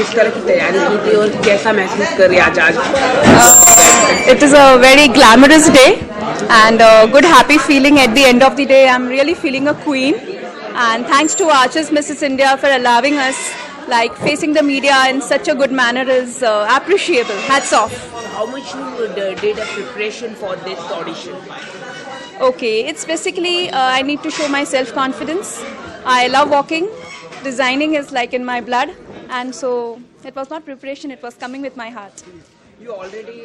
किस तरह की तैयारी की थी और कैसा महसूस कर रही आज? It is a very glamorous day and a good happy feeling at the end of the day. I'm really feeling a queen, and thanks to Archers Mrs. India for allowing us, like, facing the media in such a good manner is appreciable. Hats off. How much you did a preparation for this audition? Okay, it's basically I need to show my self-confidence. I love walking. Designing is like in my blood, and so it was not preparation, it was coming with my heart. You already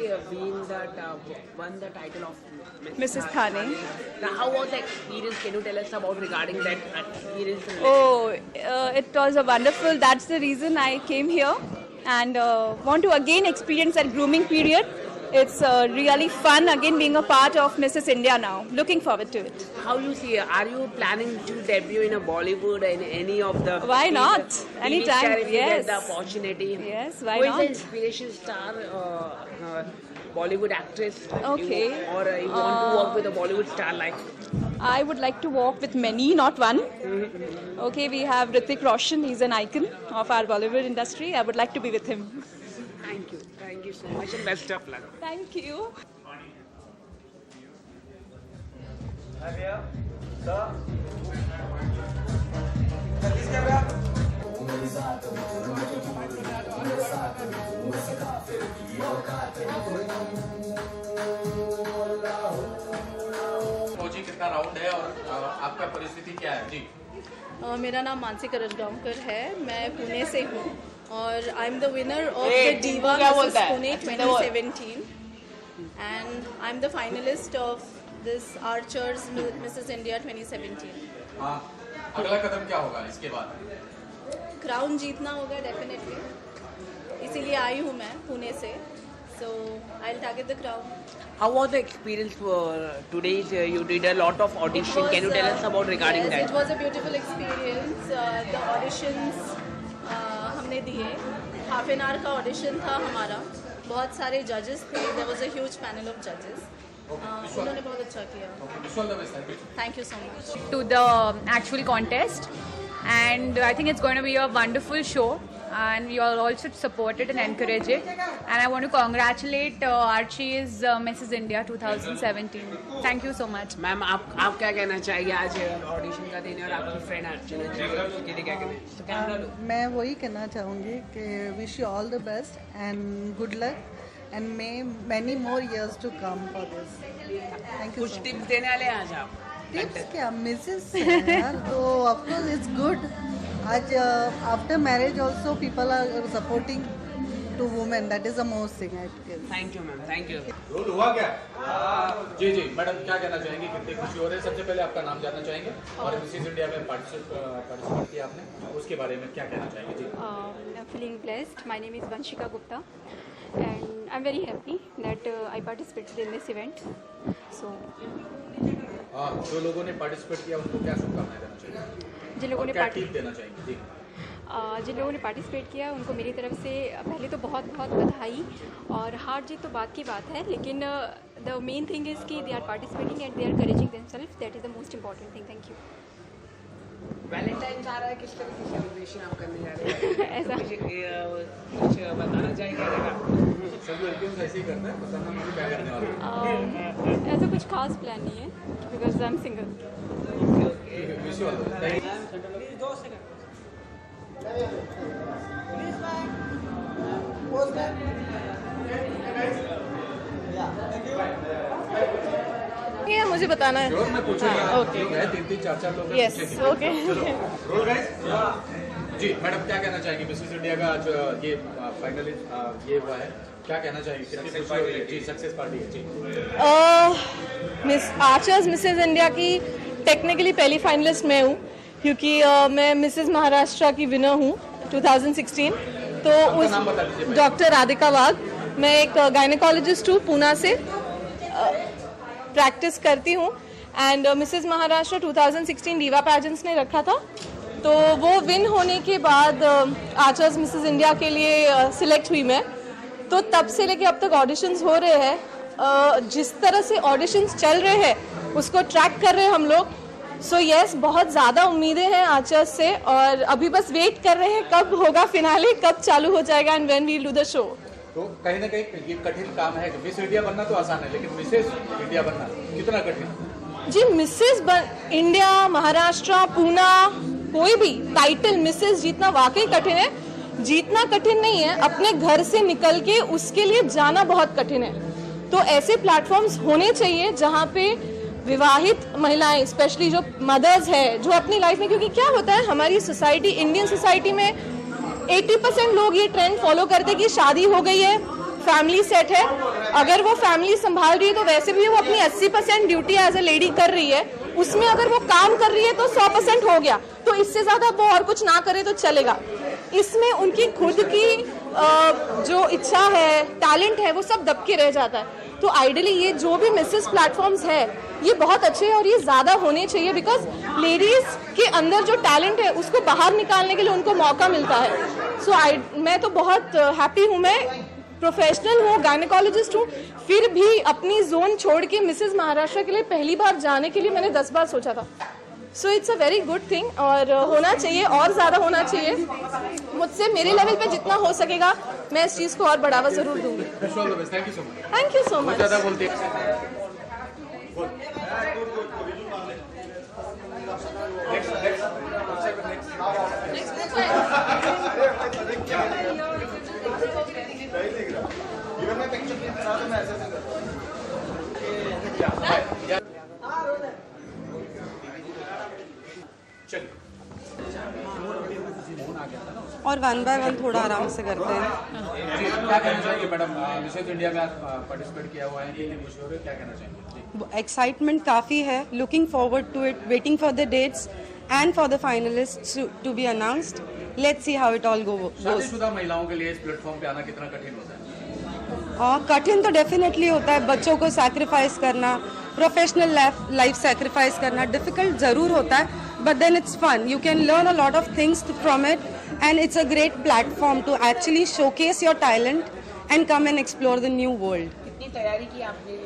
won the title of Mrs. Thane. Now, how was the experience? Can you tell us about regarding that experience? It was a wonderful. That's the reason I came here, and want to again experience that grooming period. It's really fun again being a part of Mrs. India now. Looking forward to it. How you see? Are you planning to debut in a Bollywood in any of the? Why not? Anytime. If you Yes. get the opportunity. Yes. Why Who not? is the inspiration star? Bollywood actress. Okay. Or you want to work with a Bollywood star like? I would like to walk with many, not one. Okay, we have Hrithik Roshan. He's an icon of our Bollywood industry. I would like to be with him. Thank you so much and best of luck. Thank you. फौजी कितना round है और आपका परिस्थिति क्या है जी? मेरा नाम मानसी करजगांवकर है, मैं पुणे से हूँ और I am the winner of the diva Mrs Pune 2017 and I am the finalist of this archers Mrs India 2017। हाँ, अगला कदम क्या होगा इसके बाद? क्राउन जीतना होगा डेफिनेटली, इसीलिए आई हूँ मैं पुणे से, so I'll target the crown. How was the experience for today's? You did a lot of audition. Can you tell us about regarding yes, that? It was a beautiful experience. The auditions हमने दिए, half an hour का audition था हमारा, बहुत सारे judges थे. There was a huge panel of judges. उन्होंने बहुत अच्छा किया. Thank you so much. To the actual contest, and I think it's going to be a wonderful show. And you all also support it and encourage it. And I want to congratulate Archie's Mrs. India 2017. Thank you so much. Ma'am आप क्या कहना चाहिए आज audition का दिन और आपकी friend अर्चना जी उसके लिए क्या कहना है? मैं वही कहना चाहूँगी कि wish you all the best and good luck and may many more years to come for this. Thank you. कुछ टिप्स देने वाले हैं आज आप? टिप्स क्या, मिसेस यार, तो ऑफ कोर्स इट्स गुड। आज after marriage also people are supporting to women, that is the most thing I think. Thank you ma'am, thank you. Role हुआ क्या? जी जी मैडम, क्या कहना चाहेंगे? कितनी खुशी हो रही है? सबसे पहले आपका नाम जानना चाहेंगे और मिसेस इंडिया में पार्टिसिपेट किया आपने, उसके बारे में क्या कहना चाहेंगे? जी, I'm feeling blessed. My name is Vanshika Gupta and I'm very happy that I participated in this event. So जो लोगों ने पार्टिसिपेट किया उनको क्या शुभकामनाएं देना चाहिए? जिन लोगों ने क्या टिप देना चाहेंगे? जी, जिन लोगों ने पार्टिसिपेट किया उनको मेरी तरफ से पहले तो बहुत बहुत बधाई, और हार जीत तो बात की बात है, लेकिन द मेन थिंग इज़ कि they are participating and they are encouraging themselves, that is the most important thing. Thank you. Valentine आ रहा है, किस तरह की सेलिब्रेशन आप करने जा रहे हैं? ऐसा कुछ बताना चाहेंगे? सब लड़कियों को ऐसे ही करना है, बताना मुझे क्या करने वाले हैं। ऐसा कुछ खास प्लान नहीं है because I am single. Wish you all the best. ये मुझे बताना है। मैं पूछूंगा। ओके। लोग हैं 3-3 4-4 लोग हैं, Yes, पूछेंगे। okay. चलो, रोल गाइस। जी मैडम, क्या कहना चाहेंगे? मिसेस इंडिया का जो ये फाइनली ये हुआ है, क्या कहना चाहेंगे? कितनी खुशी हो रही है? जी, सक्सेस पार्टी है जी। मिस आर्चर्स मिसेस इंडिया की टेक्निकली पहली फाइनलिस्ट मैं हूँ, क्योंकि मैं मिसेस महाराष्ट्र की विनर हूँ 2016। तो आपका नाम बता दीजिए पहले। डॉक्टर राधिका वाघ, मैं एक गायनेकोलॉजिस्ट हूँ, पूना से प्रैक्टिस करती हूँ, and Mrs Maharashtra 2016 diva pageants ने रखा था, तो वो विन होने के बाद आर्चर्स मिसेस इंडिया के लिए सिलेक्ट हुई मैं। तो तब से लेके अब तक ऑडिशंस हो रहे हैं, जिस तरह से ऑडिशंस चल रहे हैं उसको ट्रैक कर रहे हैं हम लोग, सो यस, बहुत ज़्यादा उम्मीदें हैं आचर्स से और अभी बस वेट कर रहे हैं कब होगा फिनाले, कब चालू हो जाएगा and when we do the show. तो कहीं ना कहीं ये कठिन काम है। मिस इंडिया बनना तो आसान है, लेकिन मिसेस इंडिया बनना कितना कठिन? जी, मिसेस इंडिया, महाराष्ट्र, पूना, कोई भी टाइटल मिसेस जीतना वाकई कठिन है। जीतना कठिन नहीं है, अपने घर से निकल के उसके लिए जाना बहुत कठिन है। तो ऐसे प्लेटफॉर्म्स होने चाहिए जहाँ पे विवाहित महिलाएं, स्पेशली जो मदर्स है, जो अपनी लाइफ में, क्योंकि क्या होता है हमारी सोसाइटी, इंडियन सोसाइटी में 80% लोग ये ट्रेंड फॉलो करते हैं कि शादी हो गई है, फैमिली सेट है, अगर वो फैमिली संभाल रही है तो वैसे भी वो अपनी 80% ड्यूटी एज ए लेडी कर रही है, उसमें अगर वो काम कर रही है तो 100% हो गया, तो इससे ज्यादा वो और कुछ ना करे तो चलेगा। इसमें उनकी खुद की जो इच्छा है, टैलेंट है, वो सब दबके रह जाता है। तो आइडियली ये जो भी मिसेस प्लेटफॉर्म्स है ये बहुत अच्छे हैं और ये ज्यादा होने चाहिए, बिकॉज लेडीज के अंदर जो टैलेंट है उसको बाहर निकालने के लिए उनको मौका मिलता है। सो मैं तो बहुत हैप्पी हूँ। मैं प्रोफेशनल हूँ, गायनेकोलॉजिस्ट हूँ, फिर भी अपनी जोन छोड़ के मिसेस महाराष्ट्र के लिए पहली बार जाने के लिए मैंने 10 बार सोचा था। So it's a very good thing और होना चाहिए, और ज़्यादा होना चाहिए। मुझसे मेरे लेवल पे जितना हो सकेगा मैं इस चीज़ को और बढ़ावा ज़रूर दूंगी। Thank you so much. और वन बाय वन थोड़ा आराम से करते हैं। क्या कहना चाहिए मैडम, मिसेस इंडिया में आप पार्टिसिपेट किया हुआ है, कितनी खुशी हो रही है, क्या कहना चाहिए? एक्साइटमेंट काफ़ी है, looking forward to it, waiting for the dates and for the finalist to be announced. Let's see how it all goes. शादीशुदा महिलाओं के लिए इस प्लेटफॉर्म पे आना कितना कठिन होता है? कठिन तो डेफिनेटली होता है, बच्चों को सैक्रिफाइस करना, प्रोफेशनल लाइफ सैक्रिफाइस करना डिफिकल्ट ज़रूर होता है, but then it's fun, you can learn a lot of things from it and it's a great platform to actually showcase your talent and come and explore the new world. कितनी तैयारी की आपने?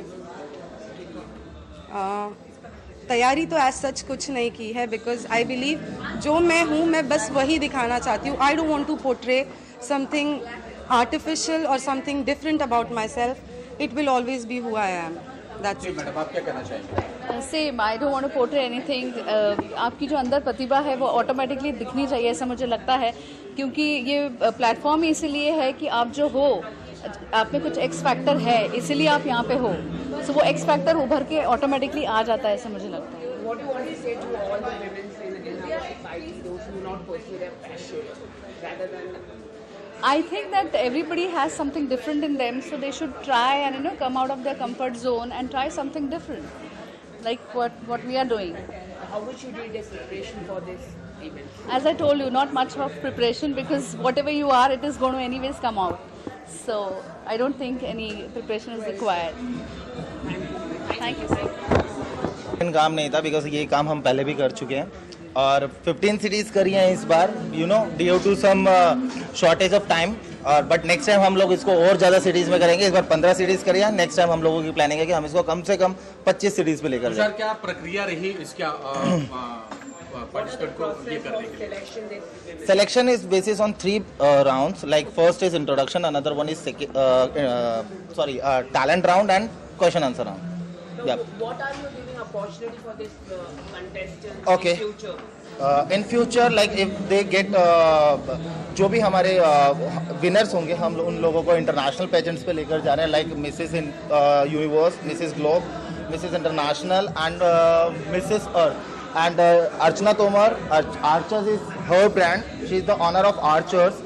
तैयारी तो as such कुछ नहीं की है, बिकॉज आई बिलीव जो मैं हूँ मैं बस वही दिखाना चाहती हूँ। I don't want to portray something artificial और something different about myself. It will always be who I am. That's it. Madam आप क्या कहना चाहेंगे? Same, I don't want to portray anything. आपकी जो अंदर प्रतिभा है वो ऑटोमेटिकली दिखनी चाहिए, ऐसा मुझे लगता है, क्योंकि ये प्लेटफॉर्म इसीलिए है कि आप जो हो, आप में कुछ एक्स फैक्टर है, इसीलिए आप यहाँ पे हो। सो वो एक्स फैक्टर उभर के ऑटोमेटिकली आ जाता है, ऐसा मुझे लगता है। What do you want to say to all the women in our society, those who do not pursue their passion rather than? I think that everybody has something different in them, so they should try and come out of their comfort zone and try something different, like what we are doing. How much you did as preparation for this event? As I told you, not much of preparation, because whatever you are, it is going to anyways come out. So I don't think any preparation is required. Thank you. काम नहीं था, because ये काम हम पहले भी कर चुके हैं और 15 सीरीज करी हैं इस बार, you know, due to some shortage of time. और बट नेक्स्ट टाइम हम लोग इसको और ज़्यादा सीरीज में करेंगे। इस बार 15 सीरीज करी है, नेक्स्ट टाइम हम लोगों की प्लानिंग है कि हम इसको कम से कम 25 सीरीज पे लेकर जाएं। क्या प्रक्रिया रही इसका पार्टिसिपेट को ये करने के लिए? Selection is based on 3 rounds. Like first is introduction, another one is talent round and question answer round. Yeah. What are you giving opportunity for this contestants Okay. in future? In future, like if they get जो भी हमारे winners होंगे, हम उन लोगों को international pageants पे लेकर जा रहे हैं, like Mrs universe, Mrs globe, Mrs international and Mrs earth. And Archana Tomar, Archers is her brand. She is the owner of Archers.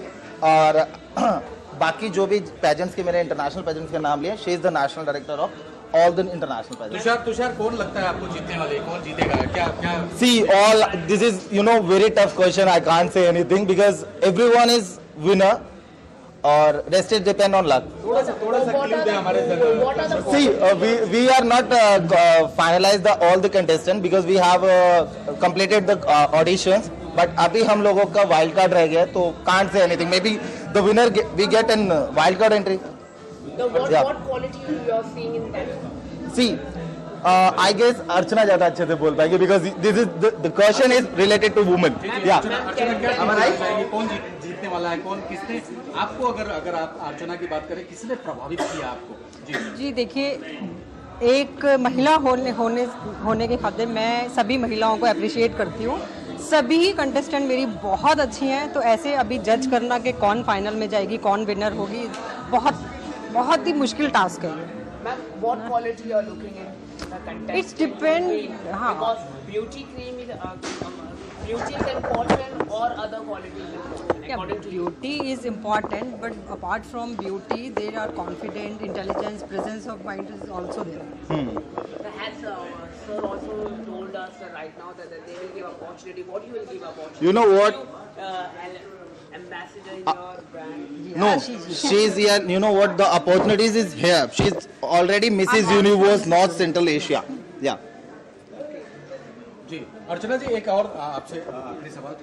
और बाकी जो भी पेजेंट्स के, मेरे इंटरनेशनल पेजेंट्स के नाम लिए, she is the national director of all the international pageants. Tushar कौन लगता है आपको जीतने वाले, कौन जीतेगा, क्या? See, all this is, you know, very tough question. I can't say anything because everyone is winner. और rest it depend on luck. थोड़ा सा क्लू दे हमारे जन। See, we are not finalized all the contestants because we have completed the auditions. But अभी हम लोगों का wild card रह गया, तो can't say anything. Maybe the winner we get in wild card entry. What quality you are seeing in that? See, I guess Archana ज्यादा अच्छे से बोल पाएगी because this is the question is related to women. या अर्चना क्या कहना चाहेंगी, कौन जीतने वाला है, कौन किसने आपको, अगर आप अर्चना की बात करें, किसने प्रभावित किया आपको? जी देखिए, एक महिला होने के खातिर मैं सभी महिलाओं को अप्रिशिएट करती हूँ। सभी कंटेस्टेंट मेरी बहुत अच्छी हैं, तो ऐसे अभी जज करना कि कौन फाइनल में जाएगी, कौन विनर होगी, बहुत ही मुश्किल टास्क है। Ma'am, what quality you are looking in the contest? It's depend. हाँ. Because beauty cream is beauty is important or other qualities is important according to you? Beauty is important, but apart from beauty, there are confident, intelligence, presence of mind is also there. Has sir also told us right now that they will give opportunity. What you will give opportunity? You know what? Ambassador in your brand. No, she's here. You know what? The opportunities is here. She's already Mrs. Universe North Central Asia. Yeah. जी अर्चना जी, एक और आपसे आखिरी सवाल,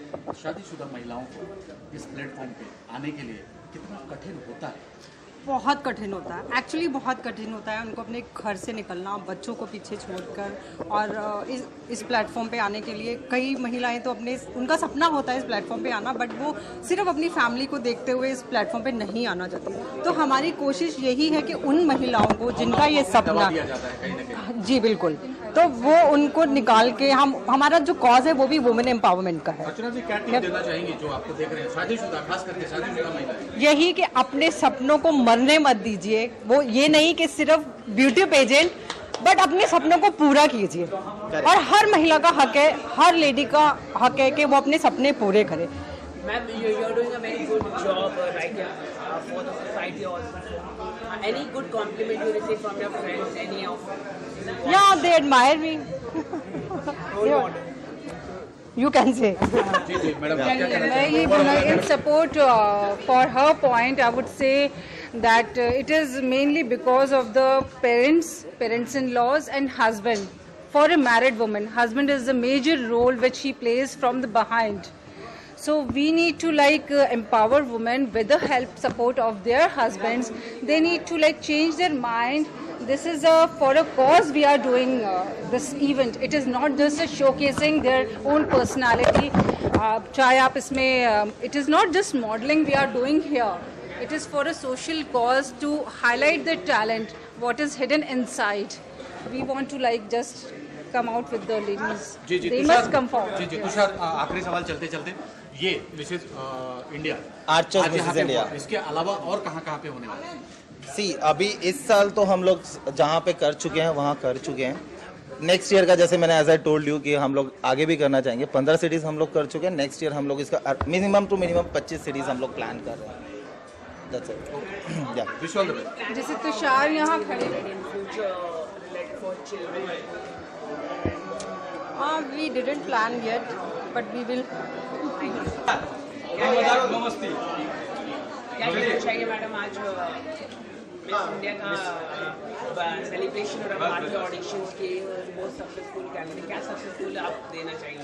शादीशुदा महिलाओं को इस platform पे आने के लिए कितना कठिन होता है? बहुत कठिन होता है, एक्चुअली बहुत कठिन होता है उनको अपने घर से निकलना, बच्चों को पीछे छोड़कर, और इस प्लेटफॉर्म पे आने के लिए कई महिलाएं तो उनका सपना होता है इस प्लेटफॉर्म पे आना, बट वो सिर्फ अपनी फैमिली को देखते हुए इस प्लेटफॉर्म पे नहीं आना चाहती। तो हमारी कोशिश यही है कि उन महिलाओं को जिनका ये सपना, जी बिल्कुल, तो वो उनको निकाल के हमारा जो कॉज है वो भी वुमेन एम्पावरमेंट का है। अर्चना जी, क्या टिप देना चाहेंगी जो आपको देख रहे हैं, शादीशुदा, खास करके शादीशुदा महिलाएं? यही कि अपने सपनों को मरने मत दीजिए। वो ये नहीं कि सिर्फ ब्यूटी पेजेंट, बट अपने सपनों को पूरा कीजिए। और हर महिला का हक है, हर लेडी का हक है कि वो अपने सपने पूरे करे। Ma'am, you are doing a very good job right here for the society also. Any good compliment you receive from your friends, any of? Yeah, they admire me. You can say. जी जी madam, क्या कहना मैं in support for her point, I would say that it is mainly because of the parents-in-laws and husband. For a married woman, husband is the major role which he plays from the behind. So we need to empower women with the help support of their husbands. They need to change their mind. This is for a cause we are doing this event. It is not just showcasing their own personality. चाहे आप इसमें it is not just modeling we are doing here. It is for a social cause to highlight their talent, what is hidden inside. We want to just come out with the ladies. They must come forward. जी जी तुषार, आखिरी सवाल चलते चलते, ये Mrs India, Archers Mrs. India. इसके अलावा और कहाँ पे होने वाला है? सी अभी इस साल तो हम लोग जहाँ पे कर चुके हैं वहाँ कर चुके हैं। नेक्स्ट ईयर का जैसे मैंने एज आई टोल्ड यू कि हम लोग आगे भी करना चाहेंगे। 15 सिटीज हम लोग कर चुके हैं। नेक्स्ट ईयर हम लोग इसका मिनिमम 25 सिटीज हम लोग प्लान कर रहे हैं। That's it. Yeah. Wish you all the best. जैसे तुषार यहाँ खड़े, We didn't plan yet, but we will. नमस्ते। क्या कहना चाहिए मैडम, आज मिस इंडिया का सेलिब्रेशन और भारतीय ऑडिशंस के बहुत सक्सेसफुल कैंडिडेट, क्या सक्सेसफुल आप देना चाहेंगे?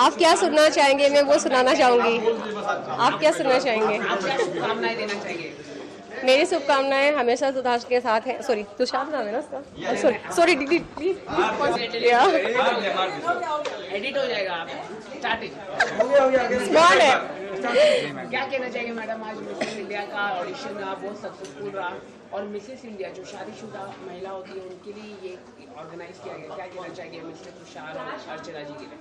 आप क्या सुनना चाहेंगे, मैं वो सुनाना चाहूँगी। आप क्या सुनना चाहेंगे? आप क्या शुभकामनाएं देना चाहिए? मेरी शुभकामनाएं हमेशा तुषार के साथ है। सॉरी, तुषार नाम है ना उसका? सॉरी दीदी प्लीज। एडिट हो जाएगा, आप स्टार्टिंग स्मार्ट है। क्या कहना चाहिए मैडम, आज मिसेस इंडिया का ऑडिशन बहुत सक्सेसफुल रहा, और मिसेस इंडिया जो शादीशुदा महिला होती है उनके लिए ये ऑर्गेनाइज किया गया, क्या कहना चाहिए मिस्टर तुषार और अर्चना जी के लिए?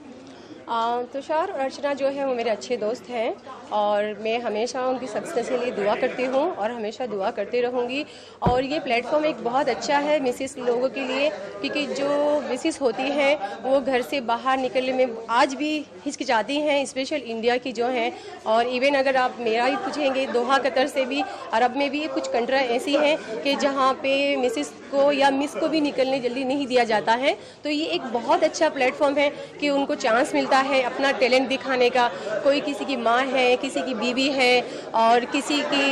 तुषार और अर्चना जो है वो मेरे अच्छे दोस्त हैं, और मैं हमेशा उनकी सक्सेस के लिए दुआ करती हूँ और हमेशा दुआ करती रहूँगी। और ये प्लेटफॉर्म एक बहुत अच्छा है मिसेस लोगों के लिए, क्योंकि जो मिसेस होती हैं वो घर से बाहर निकलने में आज भी हिचकिचाती हैं, स्पेशल इंडिया की जो हैं। और इवन अगर आप मेरा ही पूछेंगे, दोहा कतर से भी, अरब में भी कुछ कंट्री ऐसी हैं कि जहाँ पे मिसेस को या मिस को भी निकलने जल्दी नहीं दिया जाता है। तो ये एक बहुत अच्छा प्लेटफॉर्म है कि उनको चांस मिलता होता है अपना टैलेंट दिखाने का। कोई किसी की माँ है, किसी की बीवी है और किसी की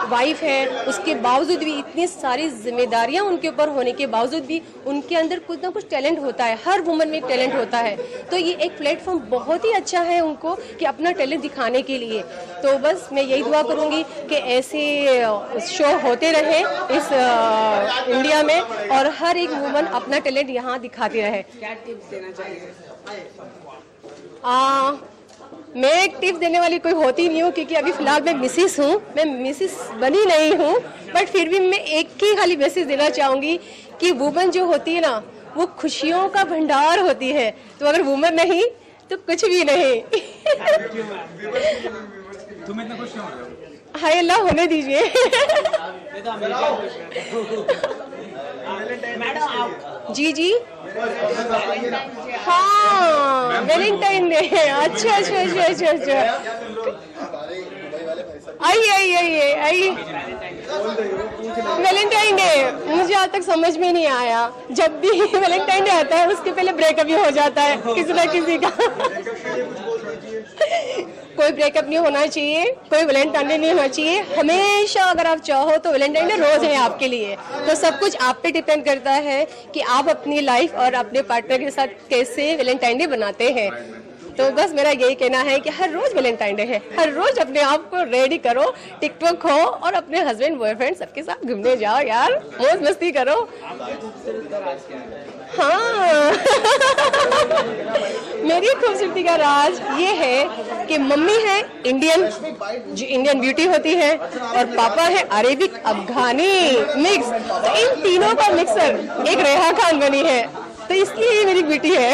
वाइफ है, उसके बावजूद भी इतनी सारी जिम्मेदारियां उनके ऊपर होने के बावजूद भी उनके अंदर कुछ ना कुछ टैलेंट होता है। हर वुमन में एक टैलेंट होता है, तो ये एक प्लेटफॉर्म बहुत ही अच्छा है उनको कि अपना टैलेंट दिखाने के लिए। तो बस मैं यही दुआ करूंगी कि ऐसे शो होते रहे इस इंडिया में और हर एक वुमन अपना टैलेंट यहाँ दिखाती रहे। क्या टिप्स देना चाहिए? मैं एक टिप्स देने वाली कोई होती नहीं हूँ क्योंकि अभी फिलहाल मैं मिसिस हूँ, मैं मिसिस बनी नहीं हूँ, बट फिर भी मैं एक ही खाली मैसेज देना चाहूँगी कि वुमन जो होती है ना वो खुशियों का भंडार होती है। तो अगर वुमन नहीं तो कुछ भी नहीं। तुम इतना खुश क्यों हो रहे हो? हाय अल्लाह होने दीजिए। जी जी हाँ वैलेंटाइन डे। अच्छा अच्छा अच्छा अच्छा अच्छा आइए वैलेंटाइन डे मुझे आज तक समझ में नहीं आया। जब भी वैलेंटाइन डे आता है उसके पहले ब्रेकअप ही हो जाता है किसी ना किसी का। कोई ब्रेकअप नहीं होना चाहिए, कोई वैलेंटाइन डे नहीं होना चाहिए। हमेशा अगर आप चाहो तो वैलेंटाइन डे रोज है आपके लिए। तो सब कुछ आप पे डिपेंड करता है कि आप अपनी लाइफ और अपने पार्टनर के साथ कैसे वैलेंटाइन डे बनाते हैं। तो बस मेरा यही कहना है कि हर रोज वैलेंटाइन डे है, हर रोज अपने आप को रेडी करो, टिकटॉक हो और अपने हस्बैंड बॉयफ्रेंड सबके साथ घूमने जाओ यार, मौज मस्ती करो। हाँ मेरी खूबसूरती का राज ये है कि मम्मी है इंडियन, जो इंडियन ब्यूटी होती है, और पापा है अरेबिक अफगानी मिक्स। तो इन तीनों का मिक्सर एक रेहा खान बनी है, तो इसलिए ये मेरी ब्यूटी है।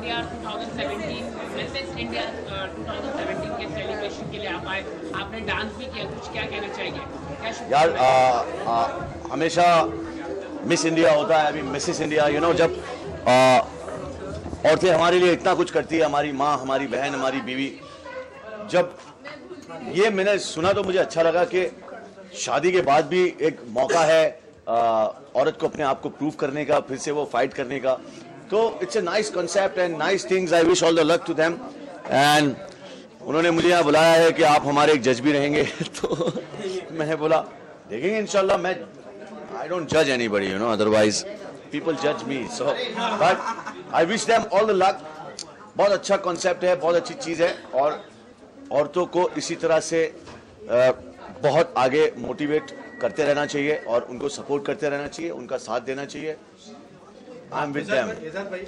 इंडिया 2017 मिसेस इंडिया 2017 के सेलिब्रेशन के लिए आप आए, आपने डांस भी किया, कुछ क्या कहना चाहिए? क्या यार हमेशा मिस इंडिया होता है, अभी मिसेस इंडिया जब औरतें हमारे लिए इतना कुछ करती है, हमारी माँ, हमारी बहन, हमारी बीवी, जब ये मैंने सुना तो मुझे अच्छा लगा कि शादी के बाद भी एक मौका है औरत को अपने आप को प्रूव करने का, फिर से वो फाइट करने का। तो it's a nice concept and nice things. I wish all the luck to them. And उन्होंने मुझे यहाँ बुलाया है कि आप हमारे एक जज भी रहेंगे तो मैंने बोला देखेंगे इंशाल्लाह। मैं आई डोंट जज एनीबॉडी अदरवाइज पीपल जज मी, so but I wish them all the luck. बहुत अच्छा कॉन्सेप्ट है, बहुत अच्छी चीज है और औरतों को इसी तरह से बहुत आगे मोटिवेट करते रहना चाहिए और उनको सपोर्ट करते रहना चाहिए, उनका साथ देना चाहिए। I am with them. Ejaz भाई,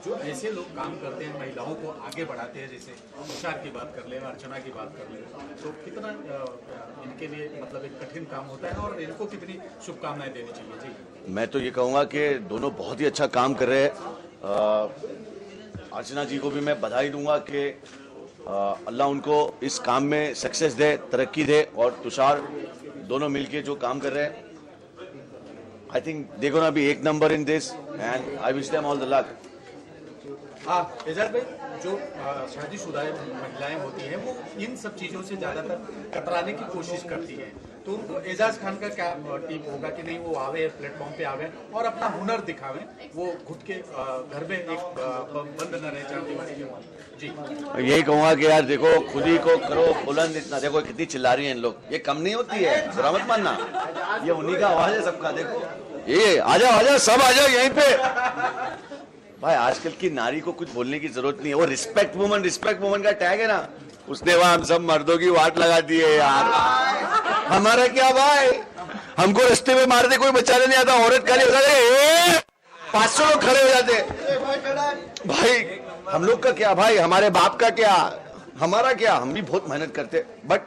जो ऐसे लोग काम करते हैं, महिलाओं को आगे बढ़ाते हैं, जैसे तुषार की बात कर ले, अर्चना की बात कर ले, तो कितना इनके लिए मतलब एक कठिन काम होता है और इनको कितनी शुभकामनाएं देनी चाहिए? जी, मैं तो ये कहूँगा कि दोनों बहुत ही अच्छा काम कर रहे हैं। अर्चना जी को भी मैं बधाई दूंगा कि अल्लाह उनको इस काम में सक्सेस दे, तरक्की दे, और तुषार दोनों मिलके जो काम कर रहे हैं, I think they gonna be एक number in this and I wish them all the luck. हाँ एजाज भाई, जो शादीशुदा महिलाएं होती हैं वो इन सब चीज़ों से ज़्यादातर कतराने की कोशिश करती हैं, तो एजाज खान का क्या टिप होगा कि नहीं वो आवे, प्लेटफॉर्म पे आवे और अपना हुनर दिखावें, वो घुट के घर में एक बंद न रहे चाहती? जी, यही कहूँगा कि यार देखो, खुद ही को करो बुलंद। इतना देखो कितनी चिल्ला रही हैं इन लोग, ये कम नहीं होती है, बुरा मत मानना, ये उन्हीं का आवाज है सबका। देखो ये आ जाओ सब आ जाओ यहीं पे। भाई आजकल की नारी को कुछ बोलने की जरूरत नहीं है, वो रिस्पेक्ट वुमन का टैग है ना, उसने वहां हम सब मर्दों की वाट लगा दी है यार। हमारा क्या भाई, हमको रास्ते में मार दे कोई बचाने नहीं आता, औरत खाली 500 लोग खड़े हो जाते। भाई हम लोग का क्या भाई, हमारे बाप का क्या, हमारा क्या, हम भी बहुत मेहनत करते, बट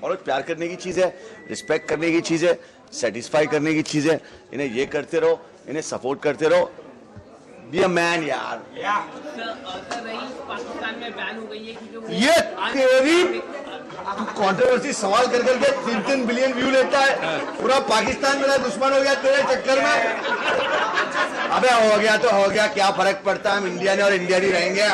औरत प्यार करने की चीज है, रिस्पेक्ट करने की चीज है, सेटिस्फाई करने की चीज है। इन्हें ये करते रहो, इन्हें सपोर्ट करते रहो। बी अ मैन यार। पाकिस्तान में बैन हो गई है क्योंकि ये तेरी कंट्रोवर्सी सवाल कर करके 3 बिलियन व्यू लेता है, पूरा पाकिस्तान मेरा दुश्मन हो गया तेरे चक्कर में। अबे हो गया तो हो गया, क्या फर्क पड़ता है, हम इंडियन और इंडियन ही रहेंगे।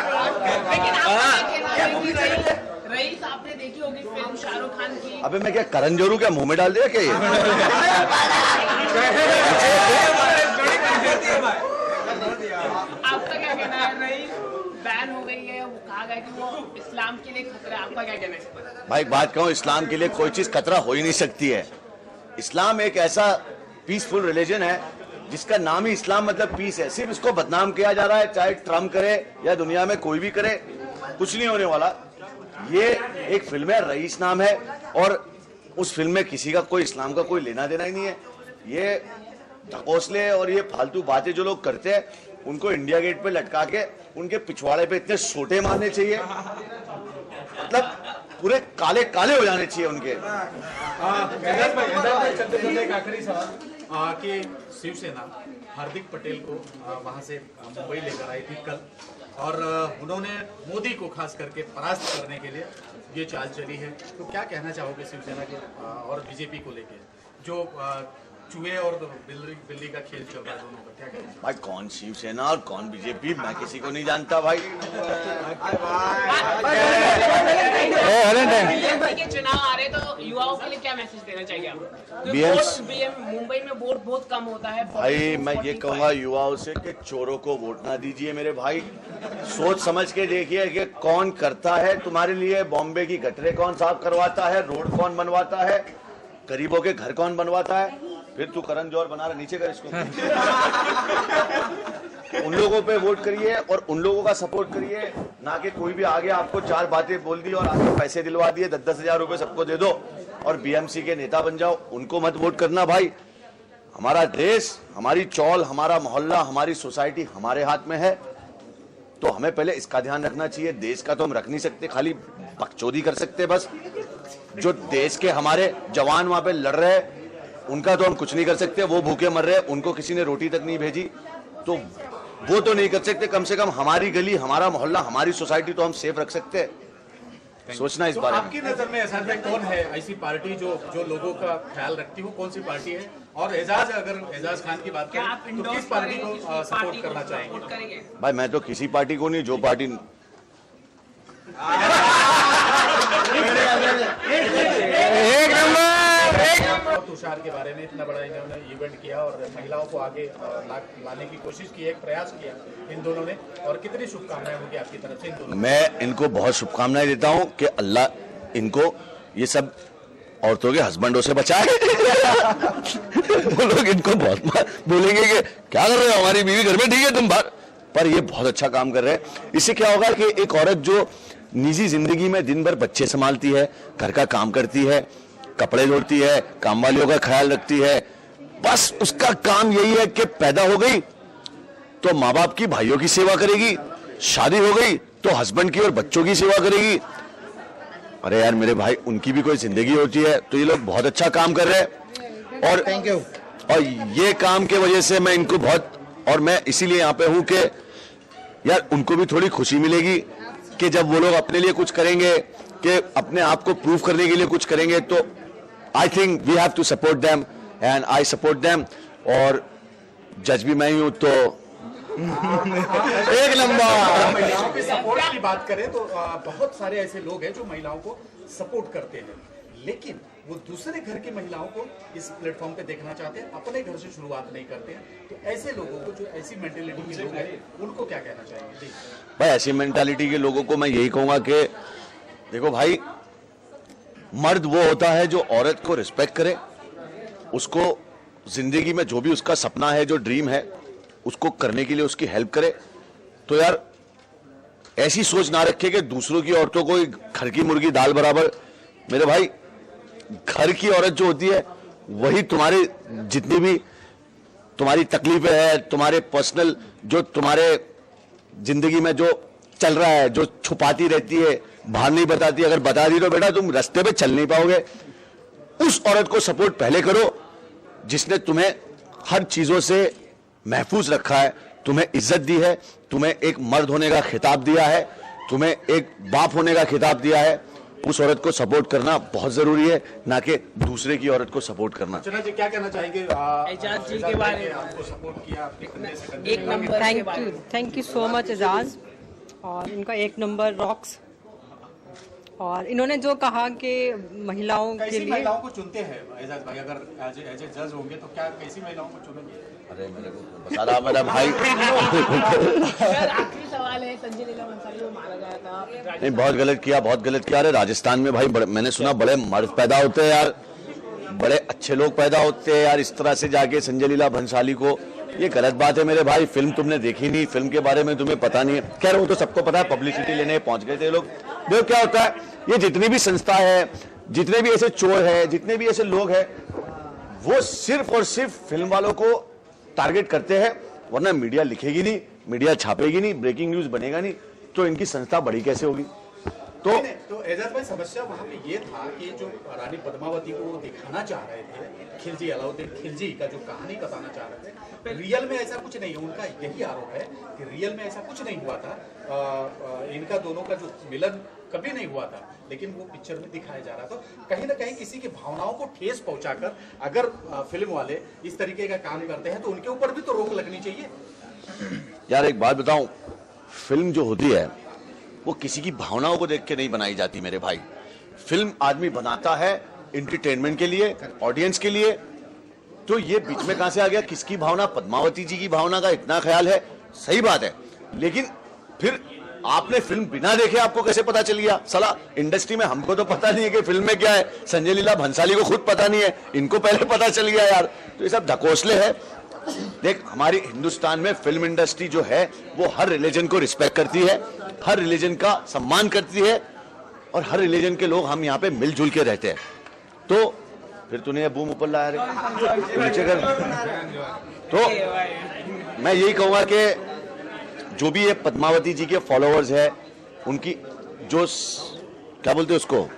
रईस आपने देखी होगी फिल्म शाहरुख खान की। अबे मैं क्या करण जोरू क्या मुंह में डाल दिया क्या ये? आपका क्या कहना है? रईस बैन हो गई है, वो कहा गया कि वो इस्लाम के लिए खतरा है, आपका क्या कहना है इस पर? भाई एक बात कहूँ, इस्लाम के लिए कोई चीज खतरा हो ही नहीं सकती है। इस्लाम एक ऐसा पीसफुल रिलीजन है जिसका नाम ही इस्लाम मतलब पीस है। सिर्फ इसको बदनाम किया जा रहा है, चाहे ट्रम्प करे या दुनिया में कोई भी करे, कुछ नहीं होने वाला। ये एक फिल्म है, रईस नाम है, और उस फिल्म में किसी का कोई इस्लाम का कोई लेना देना ही नहीं है। ये ढकोसले और ये फालतू बातें जो लोग करते हैं, उनको इंडिया गेट पे लटका के उनके पिछवाड़े पे इतने सोटे मारने चाहिए, मतलब पूरे काले काले हो जाने चाहिए उनके। एक आखिरी सवाल कि शिवसेना हार्दिक पटेल को वहां से मुंबई लेकर आई थी कल, और उन्होंने मोदी को खास करके परास्त करने के लिए ये चाल चली है, तो क्या कहना चाहोगे शिवसेना के और बीजेपी को लेके, जो चूहे और बिल्ली का खेल चल रहा है दोनों का, क्या कहना है? भाई कौन शिवसेना और कौन बीजेपी, मैं किसी को नहीं जानता भाई। के चुनाव आ रहे तो युवाओं के लिए क्या मैसेज देना चाहिए आप? मुंबई में वोट बहुत कम होता है भाई। मैं ये कहूंगा युवाओं से कि चोरों को वोट ना दीजिए मेरे भाई, सोच समझ के देखिए कि कौन करता है तुम्हारे लिए। बॉम्बे की गटरें कौन साफ करवाता है, रोड कौन बनवाता है, गरीबों के घर कौन बनवाता है। फिर तू करण जौहर बना रहा, नीचे कर इसको। उन लोगों पे वोट करिए और उन लोगों का सपोर्ट करिए, ना कि कोई भी आगे आपको 4 बातें बोल दी और आगे पैसे दिलवा दिए, 10-10 हजार रुपए सबको दे दो और बीएमसी के नेता बन जाओ। उनको मत वोट करना भाई। हमारा देश, हमारी चौल, हमारा मोहल्ला, हमारी सोसाइटी हमारे हाथ में है, तो हमें पहले इसका ध्यान रखना चाहिए। देश का तो हम रख नहीं सकते, खाली बकचोदी कर सकते बस। जो देश के हमारे जवान वहां पे लड़ रहे हैं, उनका तो हम कुछ नहीं कर सकते, वो भूखे मर रहे हैं, उनको किसी ने रोटी तक नहीं भेजी। तो वो तो नहीं कर सकते, कम से कम हमारी गली, हमारा मोहल्ला, हमारी सोसाइटी तो हम सेफ रख सकते हैं। सोचना इस बारे में। आपकी नजर में एजाज भाई कौन है ऐसी पार्टी जो लोगों का ख्याल रखती हो, कौन सी पार्टी है? और एजाज, अगर एजाज खान की बात करें तो किस पार्टी को सपोर्ट करना चाहेंगे? भाई मैं तो किसी पार्टी को नहीं, जो पार्टी एक नंबर। तुषार के बारे में इतना बड़ा इन्होंने इवेंट किया और महिलाओं को आगे लाने की कोशिश की, एक प्रयास किया इन दोनों ने, और कितनी शुभकामनाएं होंगी आपकी तरफ से इन दोनों? मैं इनको बहुत शुभकामनाएं देता हूं कि अल्लाह इनको ये सब औरतों के हस्बैंडों से बचाए। वो लोग इनको बहुत बोलेंगे कि क्या कर रहे हो, हमारी बीवी घर में ठीक है, तुम बाहर, पर ये बहुत अच्छा काम कर रहे हैं। इससे क्या होगा कि एक औरत जो निजी जिंदगी में दिन भर बच्चे संभालती है, घर का काम करती है, कपड़े धोती है, काम वालियों का ख्याल रखती है, बस उसका काम यही है कि पैदा हो गई तो माँ बाप की, भाइयों की सेवा करेगी, शादी हो गई तो हस्बैंड की और बच्चों की सेवा करेगी। अरे यार मेरे भाई, उनकी भी कोई जिंदगी होती है। तो ये लोग बहुत अच्छा काम कर रहे हैं और थैंक यू। और ये काम के वजह से मैं इनको बहुत, और मैं इसीलिए यहाँ पे हूं कि यार उनको भी थोड़ी खुशी मिलेगी कि जब वो लोग अपने लिए कुछ करेंगे, कि अपने आप को प्रूव करने के लिए कुछ करेंगे, तो I think we have to support them and I support them. और जज भी मैं ही हूं, तो एक नंबर। महिलाओं के सपोर्ट की बात करें तो बहुत सारे ऐसे लोग हैं जो महिलाओं को सपोर्ट करते हैं, लेकिन वो दूसरे घर की महिलाओं को इस प्लेटफॉर्म पे देखना चाहते हैं, अपने घर से शुरुआत नहीं करते हैं। तो ऐसे लोगों को, जो ऐसी मेंटेलिटी के लोग हैं, उनको क्या कहना चाहेंगे? जी भाई, ऐसी मेंटालिटी के लोगों को मैं यही कहूंगा कि देखो भाई, मर्द वो होता है जो औरत को रिस्पेक्ट करे, उसको जिंदगी में जो भी उसका सपना है, जो ड्रीम है, उसको करने के लिए उसकी हेल्प करे। तो यार ऐसी सोच ना रखे कि दूसरों की औरतों को घर की मुर्गी दाल बराबर। मेरे भाई, घर की औरत जो होती है वही तुम्हारे जितनी भी तुम्हारी तकलीफें है, तुम्हारे पर्सनल जो तुम्हारे जिंदगी में जो चल रहा है, जो छुपाती रहती है, बाहर नहीं बताती, अगर बता दी तो बेटा तुम रास्ते पे चल नहीं पाओगे। उस औरत को सपोर्ट पहले करो जिसने तुम्हें हर चीजों से महफूज रखा है, तुम्हें इज्जत दी है, तुम्हें एक मर्द होने का खिताब दिया है, तुम्हें एक बाप होने का खिताब दिया है। उस औरत को सपोर्ट करना बहुत जरूरी है, ना कि दूसरे की औरत को सपोर्ट करना। अर्चना जी क्या कहना चाहेंगे? एजाज जी के बारे में आपको सपोर्ट किया, एक number. Thank you so much Ejaz, और इनका एक नंबर रॉक्स। और इन्होंने जो कहा कि महिलाओं के लिए, महिलाओं को चुनते हैं एजाज भाई, अगर एज ए जज होंगे तो क्या कैसी महिलाओं को चुनेंगे? अरे मेरे को बता रहा मेरा भाई। आखिरी सवाल है, संजय लीला भंसाली को मारा गया था। नहीं, बहुत गलत किया, बहुत गलत किया। अरे राजस्थान में भाई मैंने सुना बड़े मर्द पैदा होते हैं यार, बड़े अच्छे लोग पैदा होते हैं यार। इस तरह से जाके संजय लीला भंसाली को, ये गलत बात है मेरे भाई। फिल्म तुमने देखी नहीं, फिल्म के बारे में तुम्हें पता नहीं है। खैर वो तो सबको पता है, पब्लिसिटी लेने पहुंच गए थे लोग। देखो क्या होता है, ये जितनी भी संस्था है, जितने भी ऐसे चोर है, जितने भी ऐसे लोग हैं, वो सिर्फ और सिर्फ फिल्म वालों को टारगेट करते हैं, वरना मीडिया लिखेगी नहीं, मीडिया छापेगी नहीं, ब्रेकिंग न्यूज बनेगा नहीं, तो इनकी संस्था बड़ी कैसे होगी? तो एजाज भाई, समस्या वहां पे ये था कि जो रानी पद्मावती को दिखाना चाह रहे थे, खिलजी, अलाउद्दीन खिलजी का जो कहानी बताना चाह रहे थे, रियल में ऐसा कुछ नहीं है। उनका यही आरोप है कि रियल में ऐसा कुछ नहीं हुआ था। इनका दोनों का जो मिलन कभी नहीं हुआ था, लेकिन वो पिक्चर में दिखाया जा रहा था। कहीं ना कहीं किसी की भावनाओं को ठेस पहुंचाकर अगर फिल्म वाले इस तरीके का काम करते हैं तो उनके ऊपर भी तो रोक लगनी चाहिए। यार एक बात बताऊं, फिल्म जो होती है वो किसी की भावनाओं को देख के नहीं बनाई जाती मेरे भाई। फिल्म आदमी बनाता है एंटरटेनमेंट के लिए, ऑडियंस के लिए। तो ये बीच में कहां से आ गया? किसकी भावना? पद्मावती जी की भावना का इतना ख्याल है, सही बात है, लेकिन फिर आपने फिल्म बिना देखे आपको कैसे पता चल गया? साला इंडस्ट्री में हमको तो पता नहीं है कि फिल्म में क्या है, संजय लीला भंसाली को खुद पता नहीं है, इनको पहले पता चल गया यार। तो ये सब ढकोसले है। देख, हमारी हिंदुस्तान में फिल्म इंडस्ट्री जो है वो हर रिलीजन को रिस्पेक्ट करती है, हर रिलीजन का सम्मान करती है, और हर रिलीजन के लोग हम यहाँ पे मिलजुल के रहते हैं। तो फिर तूने ये बूम ऊपर लाया रे, नीचे कर। तो मैं यही कहूंगा कि जो भी ये पद्मावती जी के फॉलोअर्स है, उनकी जो क्या बोलते हैं उसको,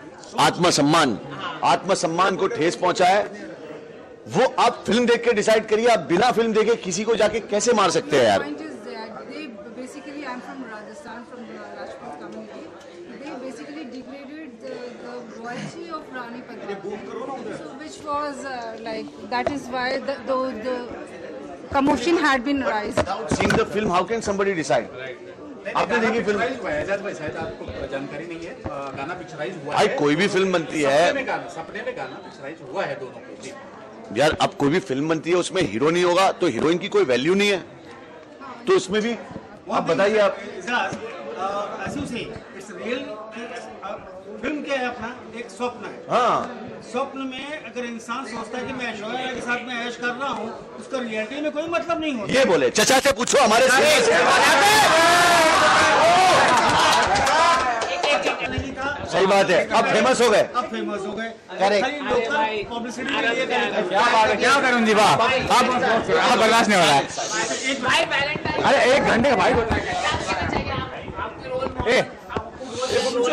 आत्मसम्मान को ठेस पहुंचा है, वो आप फिल्म देख के डिसाइड करिए। आप बिना फिल्म देखे किसी को जाके कैसे मार सकते हैं यार? which was like that is why the commotion had been raised. Seeing the film, how can somebody decide? आपने देखी फिल्म? आपको जानकारी नहीं है, गाना पिक्चराइज हुआ भाई है। कोई भी फिल्म बनती है, सपने में गाना पिक्चराइज हुआ है दोनों को। यार अब कोई भी फिल्म बनती है उसमें हीरो नहीं होगा तो हीरोइन की कोई वैल्यू नहीं है, तो इसमें भी आप बताइए। आप फिल्म क्या है? अपना एक स्वप्न है। हाँ, स्वप्न में अगर इंसान सोचता है कि मैं ऐश्वर्या के साथ में ऐश कर रहा हूँ, उसका रियलिटी में कोई मतलब नहीं होता। ये बोले चचा से पूछो हमारे सही बात है। अब फेमस हो गए, अब फेमस हो गए। करेक्ट। पब्लिसिटी के लिए क्या बात है, क्या करूँ जी, वाह, आप बर्दाश्त नहीं हो रहा है। अरे 1 घंटे का भाई,